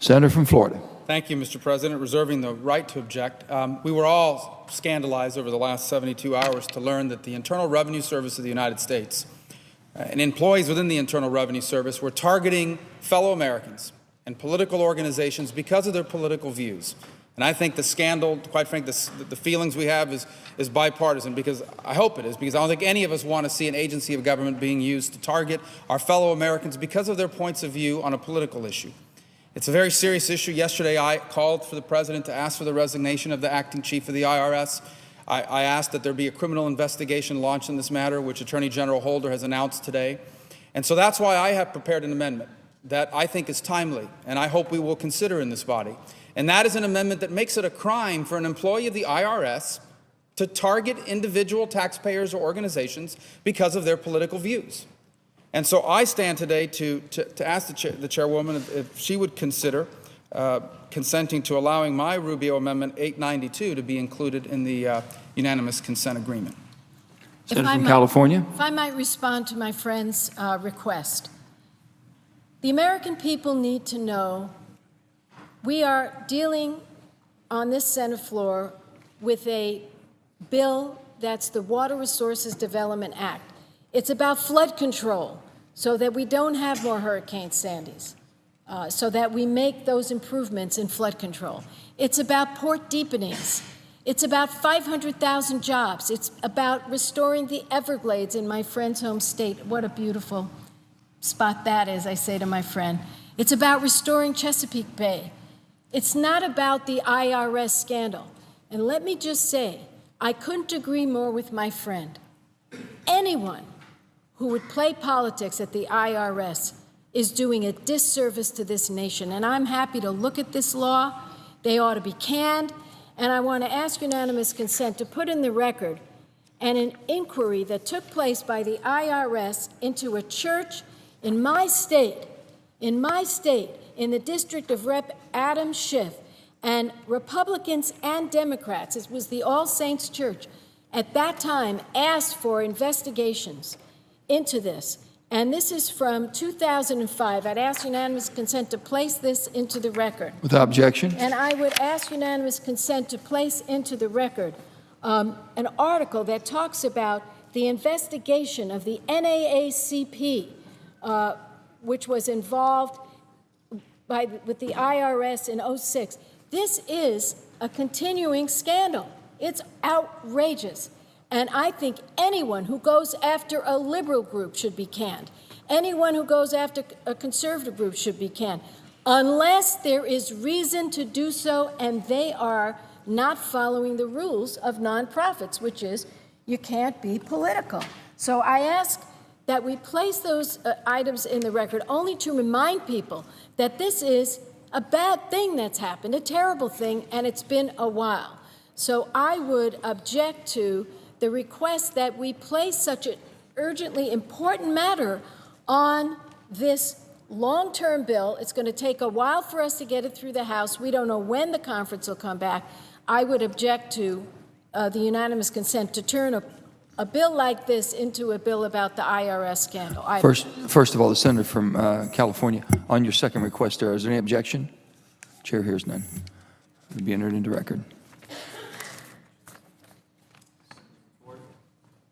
Senator from Florida. Thank you, Mr. President. Reserving the right to object. We were all scandalized over the last 72 hours to learn that the Internal Revenue Service of the United States and employees within the Internal Revenue Service were targeting fellow Americans and political organizations because of their political views. And I think the scandal, quite frankly, the feelings we have is bipartisan, because I hope it is, because I don't think any of us want to see an agency of government being used to target our fellow Americans because of their points of view on a political issue. It's a very serious issue. Yesterday, I called for the President to ask for the resignation of the acting chief of the IRS. I asked that there be a criminal investigation launched in this matter, which Attorney General Holder has announced today. And so that's why I have prepared an amendment that I think is timely, and I hope we will consider in this body. And that is an amendment that makes it a crime for an employee of the IRS to target individual taxpayers or organizations because of their political views. And so I stand today to ask the chairwoman if she would consider consenting to allowing my Rubio Amendment 892 to be included in the unanimous consent agreement. Senator from California. If I might respond to my friend's request. The American people need to know we are dealing on this Senate floor with a bill that's the Water Resources Development Act. It's about flood control so that we don't have more Hurricane Sandys, so that we make those improvements in flood control. It's about port deepenings. It's about 500,000 jobs. It's about restoring the Everglades in my friend's home state. What a beautiful spot that is, I say to my friend. It's about restoring Chesapeake Bay. It's not about the IRS scandal. And let me just say, I couldn't agree more with my friend. Anyone who would play politics at the IRS is doing a disservice to this nation. And I'm happy to look at this law. They ought to be canned. And I want to ask unanimous consent to put in the record an inquiry that took place by the IRS into a church in my state, in the district of Rep. Adam Schiff, and Republicans and Democrats, it was the All Saints Church, at that time asked for investigations into this. And this is from 2005. I'd ask unanimous consent to place this into the record. Without objection. And I would ask unanimous consent to place into the record an article that talks about the investigation of the NAACP, which was involved with the IRS in '06. This is a continuing scandal. It's outrageous. And I think anyone who goes after a liberal group should be canned. Anyone who goes after a conservative group should be canned, unless there is reason to do so and they are not following the rules of nonprofits, which is you can't be political. So I ask that we place those items in the record only to remind people that this is a bad thing that's happened, a terrible thing, and it's been a while. So I would object to the request that we place such an urgently important matter on this long-term bill. It's going to take a while for us to get it through the House. We don't know when the conference will come back. I would object to the unanimous consent to turn a bill like this into a bill about the IRS scandal. First of all, the senator from California, on your second request there, is there any objection? Chair hears none. It will be entered into record.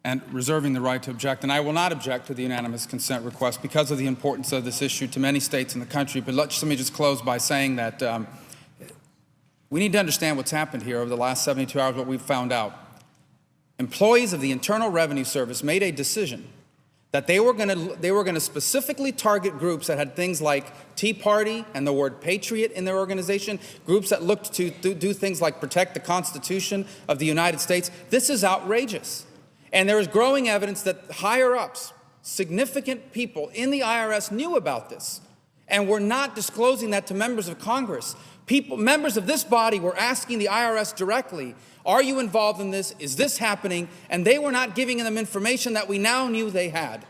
And reserving the right to object. And I will not object to the unanimous consent request because of the importance of this issue to many states in the country. But let me just close by saying that we need to understand what's happened here over the last 72 hours, what we've found out. Employees of the Internal Revenue Service made a decision that they were going to specifically target groups that had things like Tea Party and the word patriot in their organization, groups that looked to do things like protect the Constitution of the United States. This is outrageous. And there is growing evidence that higher-ups, significant people in the IRS knew about this and were not disclosing that to members of Congress. Members of this body were asking the IRS directly, are you involved in this? Is this happening? And they were not giving them information that we now knew they had.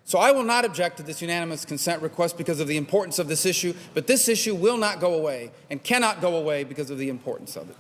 So I will not object to this unanimous consent request because of the importance of this issue, but this issue will not go away and cannot go away because of the importance of it.